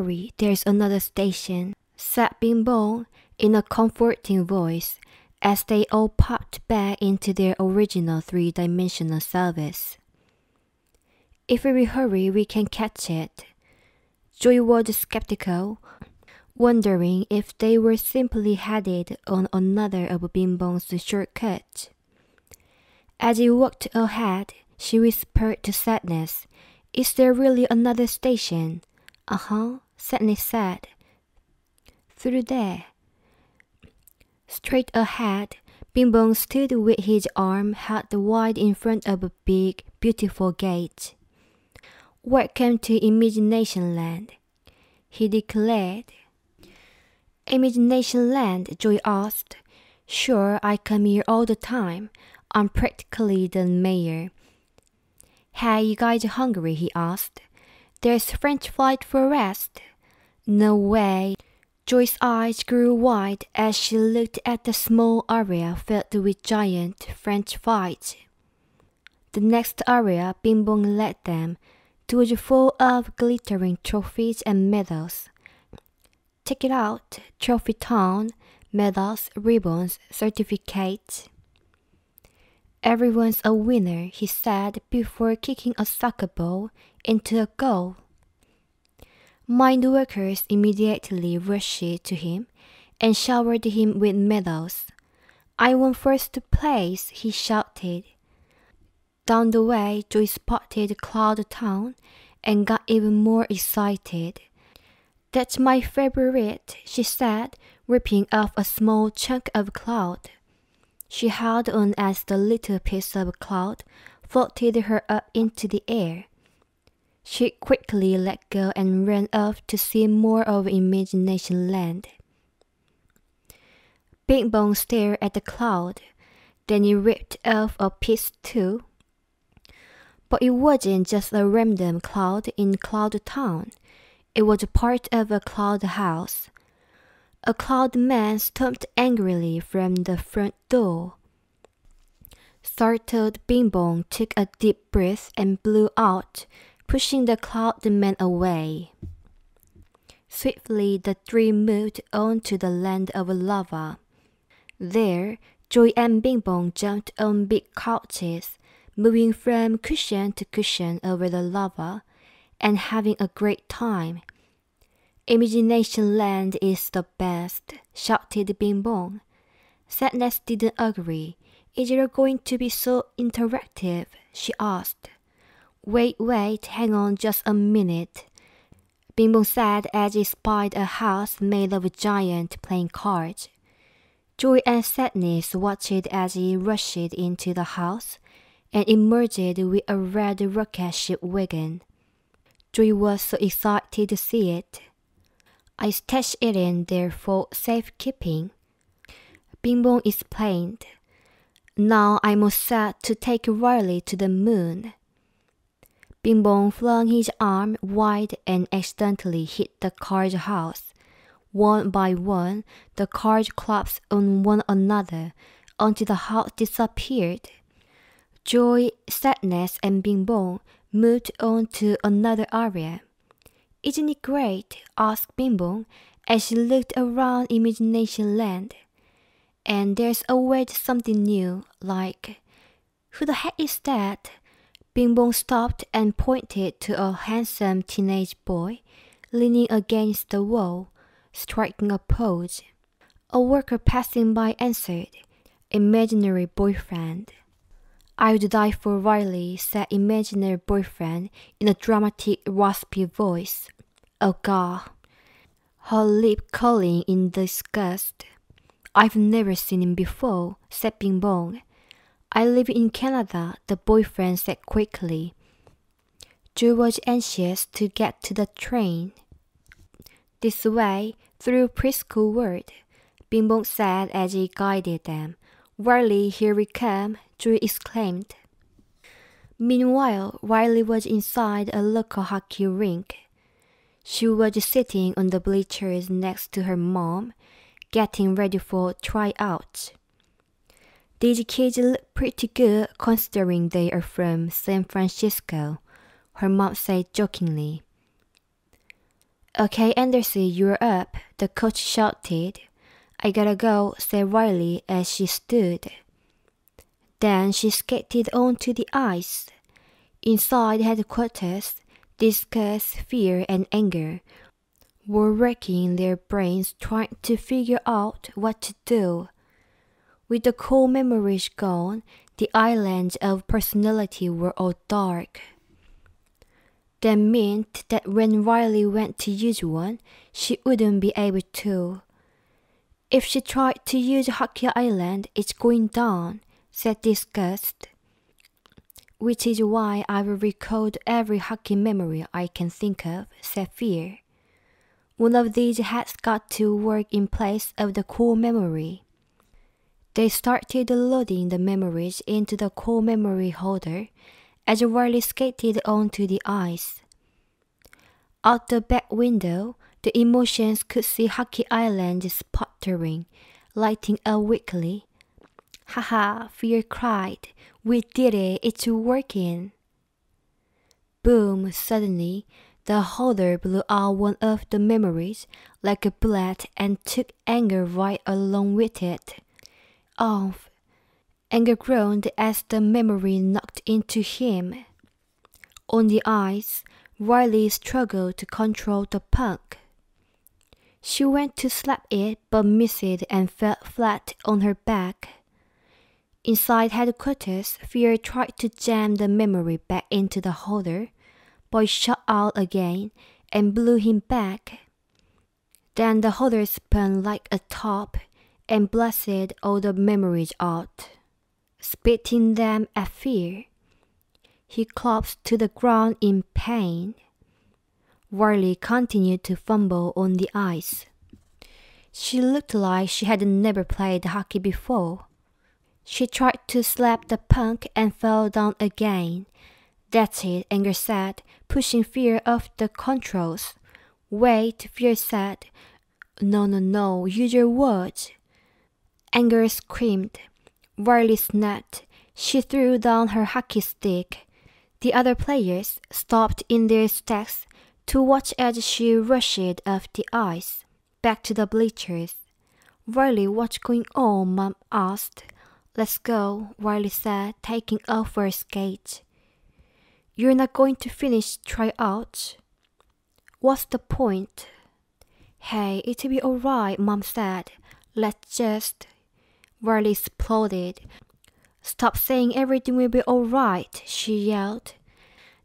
worry, there's another station," said Bing Bong in a comforting voice as they all popped back into their original three-dimensional selves. "If we hurry, we can catch it." Joy was skeptical, wondering if they were simply headed on another of Bing Bong's shortcuts. As he walked ahead, she whispered to Sadness, "Is there really another station?" "Uh-huh," Sadness said. "Through there." Straight ahead, Bing Bong stood with his arm held wide in front of a big, beautiful gate. "Welcome to Imagination Land," he declared. "Imagination Land?" Joy asked. "Sure, I come here all the time. I'm practically the mayor." "Hey, you guys hungry?" he asked. "There's French fries for rest." "No way." Joy's eyes grew wide as she looked at the small area filled with giant French fries. The next area Bing Bong led them to was full of glittering trophies and medals. "Check it out, Trophy Town, medals, ribbons, certificates." "Everyone's a winner," he said before kicking a soccer ball into a goal. Mind workers immediately rushed to him and showered him with medals. "I won first place," he shouted. Down the way, Joy spotted Cloud Town and got even more excited. "That's my favorite," she said, ripping off a small chunk of cloud. She held on as the little piece of cloud floated her up into the air. She quickly let go and ran off to see more of Imagination Land. Bing Bong stared at the cloud, then he ripped off a piece too. But it wasn't just a random cloud in Cloud Town. It was a part of a cloud house. A cloud man stomped angrily from the front door. Startled, Bing Bong took a deep breath and blew out, pushing the cloud man away. Swiftly, the three moved on to the land of lava. There, Joy and Bing Bong jumped on big couches, moving from cushion to cushion over the lava, and having a great time. "Imagination Land is the best," shouted Bing Bong. Sadness didn't agree. "Is it going to be so interactive?" she asked. Wait, hang on just a minute," Bing Bong said as he spied a house made of giant playing cards. Joy and Sadness watched as he rushed into the house and emerged with a red rocket ship wagon. Joy was so excited to see it. "I stashed it in there for safekeeping," Bing Bong explained. "Now I'm all set to take Riley to the moon." Bing Bong flung his arm wide and accidentally hit the card house. One by one, the cards collapsed on one another until the house disappeared. Joy, Sadness, and Bing Bong moved on to another area. "Isn't it great?" asked Bing Bong as she looked around Imagination Land. "And there's always something new, like, who the heck is that?" Bing Bong stopped and pointed to a handsome teenage boy leaning against the wall, striking a pose. A worker passing by answered, "Imaginary boyfriend." "I would die for Riley," said imaginary boyfriend in a dramatic, raspy voice. "Oh God," her lip curling in disgust. "I've never seen him before," said Bing Bong. "I live in Canada," the boyfriend said quickly. Joe was anxious to get to the train. "This way, through preschool world," Bing Bong said as he guided them. "Riley, here we come," Joe exclaimed. Meanwhile, Riley was inside a local hockey rink. She was sitting on the bleachers next to her mom, getting ready for tryouts. "These kids look pretty good considering they are from San Francisco," her mom said jokingly. "Okay, Anderson, you're up," the coach shouted. "I gotta go," said Riley as she stood. Then she skated onto the ice. Inside headquarters, disgust, fear, and anger were racking their brains trying to figure out what to do. With the core memories gone, the islands of personality were all dark. That meant that when Riley went to use one, she wouldn't be able to. "If she tried to use Hockey Island, it's going down," said Disgust. "Which is why I will record every hockey memory I can think of," said Fear. "One of these has got to work in place of the core memory." They started loading the memories into the core memory holder as Riley skated onto the ice. Out the back window, the emotions could see Hockey Island sputtering, lighting up weakly. "Haha," Fear cried. "We did it, it's working." Boom, suddenly, the holder blew out one of the memories like a bullet and took Anger right along with it. "Off!" Anger groaned as the memory knocked into him. On the ice, Riley struggled to control the puck. She went to slap it but missed it and fell flat on her back. Inside headquarters, Fear tried to jam the memory back into the holder, but it shot out again and blew him back. Then the holder spun like a top and blasted all the memories out, spitting them at Fear. He collapsed to the ground in pain. Riley continued to fumble on the ice. She looked like she had never played hockey before. She tried to slap the puck and fell down again. "That's it," Anger said, pushing Fear off the controls. "Wait," Fear said. No, use your words." Anger screamed. Riley snapped. She threw down her hockey stick. The other players stopped in their stacks to watch as she rushed off the ice, back to the bleachers. "Riley, what's going on?" Mom asked. "Let's go," Riley said, taking off her skates. "You're not going to finish tryouts?" "What's the point?" "Hey, it'll be alright," Mom said. "Let's just..." Riley exploded. "Stop saying everything will be alright," she yelled.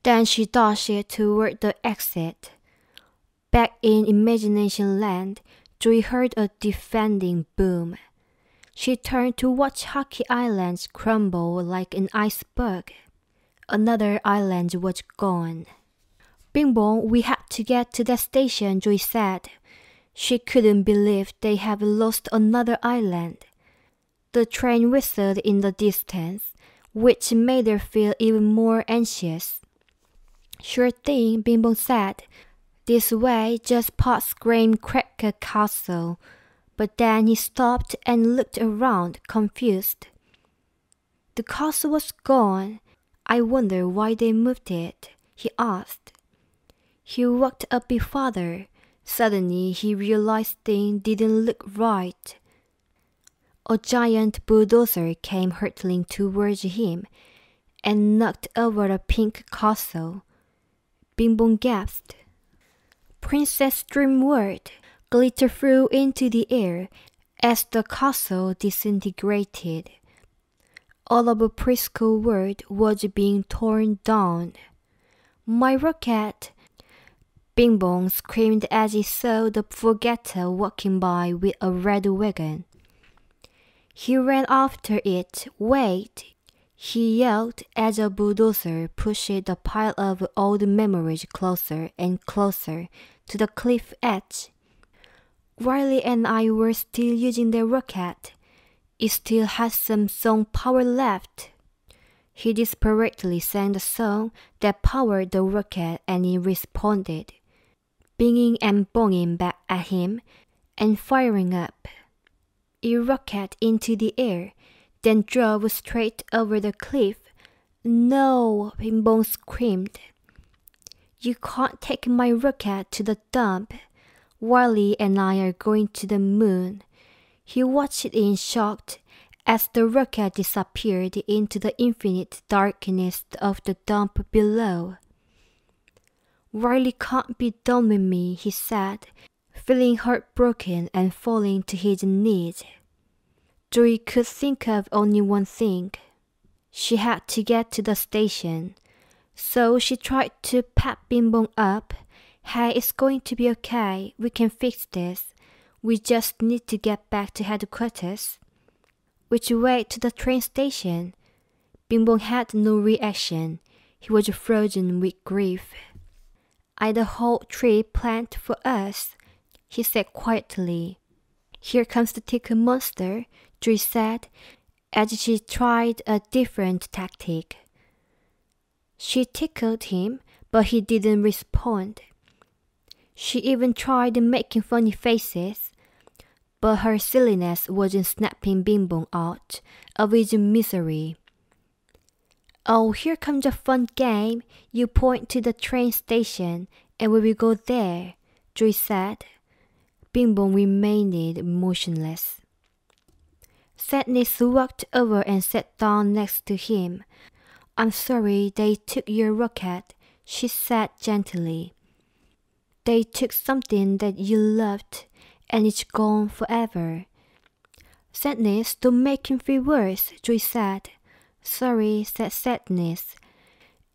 Then she dashed toward the exit. Back in Imagination Land, Joy heard a defending boom. She turned to watch Hockey Islands crumble like an iceberg. Another island was gone. "Bing bong, we have to get to that station," Joy said. She couldn't believe they had lost another island. The train whistled in the distance, which made her feel even more anxious. "Sure thing," Bing bong said. "This way, just past Graham Cracker Castle." But then he stopped and looked around, confused. The castle was gone. "I wonder why they moved it," he asked. He walked a bit farther. Suddenly, he realized things didn't look right. A giant bulldozer came hurtling towards him and knocked over a pink castle. Bing bong gasped. Princess Dreamworld! Glitter flew into the air as the castle disintegrated. All of a preschool world was being torn down. "My rocket!" Bing bong screamed as he saw the forgetter walking by with a red wagon. He ran after it. "Wait!" he yelled as a bulldozer pushed the pile of old memories closer and closer to the cliff edge. "Riley and I were still using the rocket. It still has some song power left." He desperately sang the song that powered the rocket and it responded, binging and bonging back at him and firing up. It rocketed into the air, then drove straight over the cliff. "No!" Bing bong screamed. You can't take my rocket to the dump. Riley and I are going to the moon. He watched it in shock as the rocket disappeared into the infinite darkness of the dump below. Riley can't be done with me, he said, feeling heartbroken and falling to his knees. Joy could think of only one thing. She had to get to the station, so she tried to pep Bing Bong up. Hey, it's going to be okay. We can fix this. We just need to get back to headquarters. Which way to the train station? Bing Bong had no reaction. He was frozen with grief. I had a whole trip planned for us, he said quietly. Here comes the tickle monster, Joy said, as she tried a different tactic. She tickled him, but he didn't respond. She even tried making funny faces, but her silliness wasn't snapping Bing Bong out of his misery. Oh, here comes a fun game. You point to the train station and we will go there, Joy said. Bing Bong remained motionless. Sadness walked over and sat down next to him. I'm sorry they took your rocket, she said gently. They took something that you loved, and it's gone forever. Sadness, don't make him feel worse, Joy said. Sorry, said Sadness.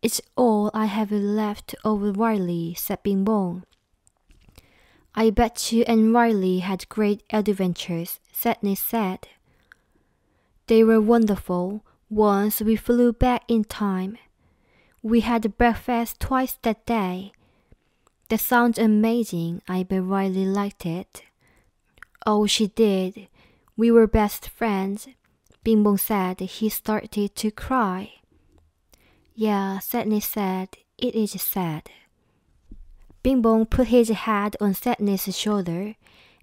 It's all I have left over Riley, said Bing Bong. I bet you and Riley had great adventures, Sadness said. They were wonderful. Once we flew back in time. We had breakfast twice that day. That sounds amazing. I bet Riley liked it. Oh, she did. We were best friends. Bing Bong said. He started to cry. Yeah, Sadness said. It is sad. Bing Bong put his head on Sadness' shoulder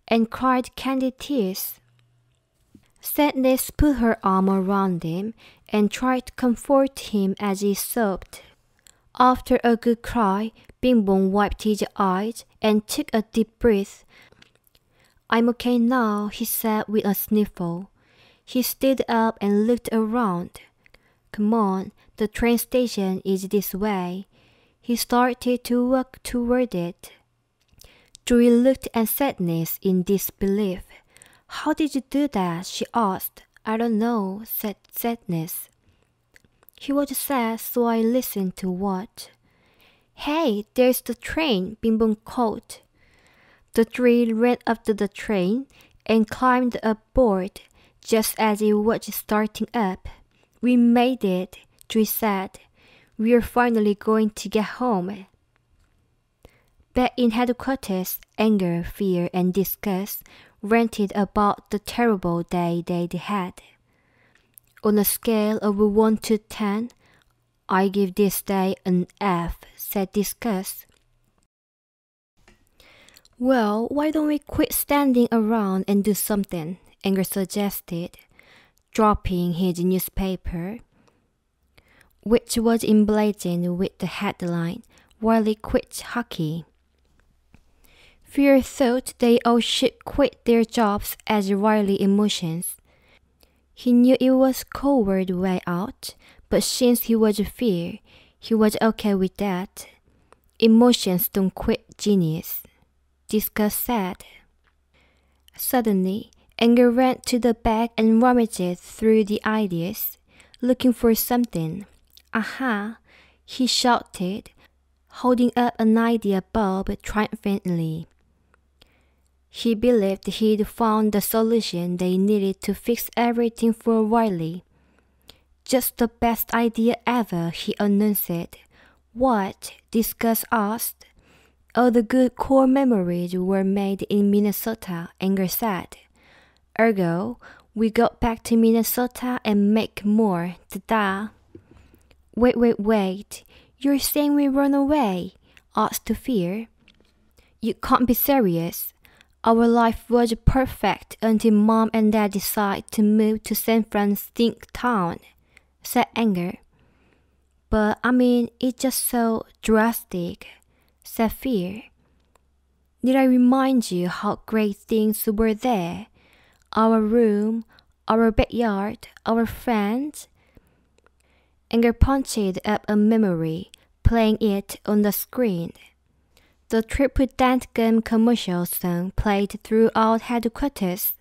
and cried candy tears. Sadness put her arm around him and tried to comfort him as he sobbed. After a good cry, Bing Bong wiped his eyes and took a deep breath. I'm okay now, he said with a sniffle. He stood up and looked around. Come on, the train station is this way. He started to walk toward it. Joy looked at Sadness in disbelief. How did you do that? She asked. I don't know, said Sadness. He was sad, so I listened to watch. Hey, there's the train, Bing Bong called. The three ran up to the train and climbed aboard just as it was starting up. We made it, Joy said. We're finally going to get home. Back in headquarters, anger, fear, and disgust ranted about the terrible day they'd had. On a scale of 1 to 10, I give this day an F, said Disgust. Well, why don't we quit standing around and do something? Anger suggested, dropping his newspaper, which was emblazoned with the headline, Riley quits hockey. Fear thought they all should quit their jobs as Riley emotions. He knew it was a coward way out, but since he was Fear, he was okay with that. Emotions don't quit genius, Disgust said. Suddenly, Anger ran to the back and rummaged through the ideas, looking for something. Aha! He shouted, holding up an idea bulb triumphantly. He believed he'd found the solution they needed to fix everything for Riley. Just the best idea ever, he announced. What? Disgust asked. All the good core memories were made in Minnesota, Anger said. Ergo, we go back to Minnesota and make more. Ta-da! Wait. You're saying we run away? Asked Fear. You can't be serious. Our life was perfect until Mom and Dad decided to move to San Francisco town, said Anger. But I mean, it's just so drastic. said Fear. Did I remind you how great things were there? Our room, our backyard, our friends? Anger punched up a memory, playing it on the screen. The triple-dent gum commercial song played throughout headquarters.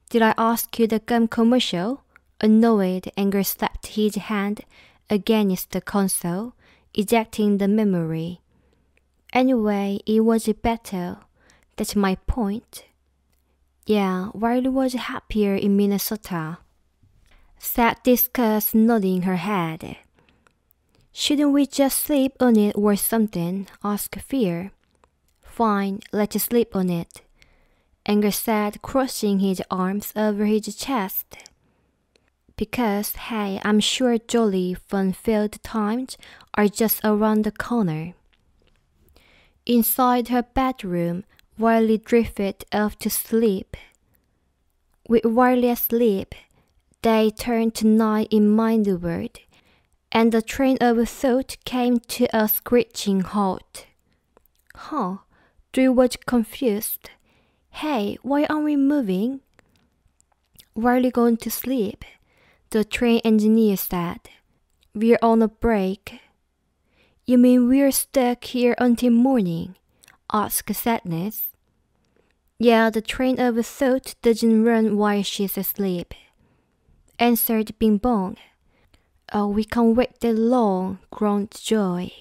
Did I ask you the gum commercial? Annoyed, Anger slapped his hand against the console, ejecting the memory. Anyway, it was better. That's my point. Yeah, Riley was happier in Minnesota, said Discuss, nodding her head. Shouldn't we just sleep on it or something? Asked Fear. Fine, let's sleep on it, Anger said, crossing his arms over his chest. Because, hey, I'm sure jolly, fun-filled times are just around the corner. Inside her bedroom, Riley drifted off to sleep. With Riley asleep, they turned to night in Mindward, and the train of thought came to a screeching halt. Huh? Drew was confused. Hey, why aren't we moving? Riley gone to sleep, the train engineer said. We're on a break. You mean we're stuck here until morning? Asked Sadness. Yeah, the train of thought doesn't run while she's asleep, answered Bing Bong. Oh, we can't wait that long, groaned Joy.